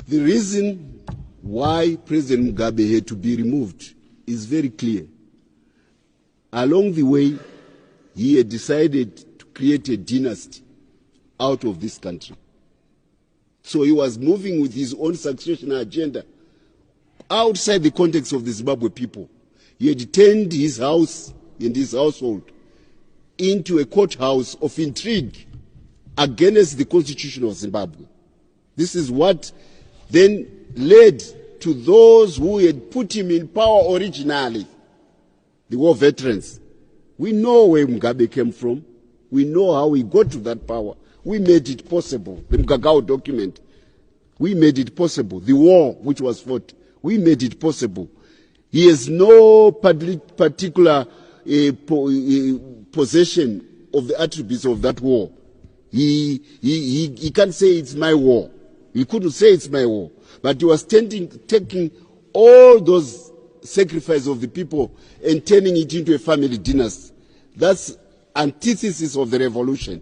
The reason why President Mugabe had to be removed is very clear. Along the way, he had decided to create a dynasty out of this country. So he was moving with his own succession agenda outside the context of the Zimbabwe people. He had turned his house and his household into a courthouse of intrigue against the constitution of Zimbabwe. This is what then led to those who had put him in power originally, the war veterans. We know where Mugabe came from. We know how he got to that power. We made it possible. The Mgagao document, we made it possible. The war which was fought, we made it possible. He has no particular possession of the attributes of that war. He can't say it's my war. He couldn't say it's my war. But he was taking all those sacrifices of the people and turning it into a family dynasty. That's antithesis of the revolution.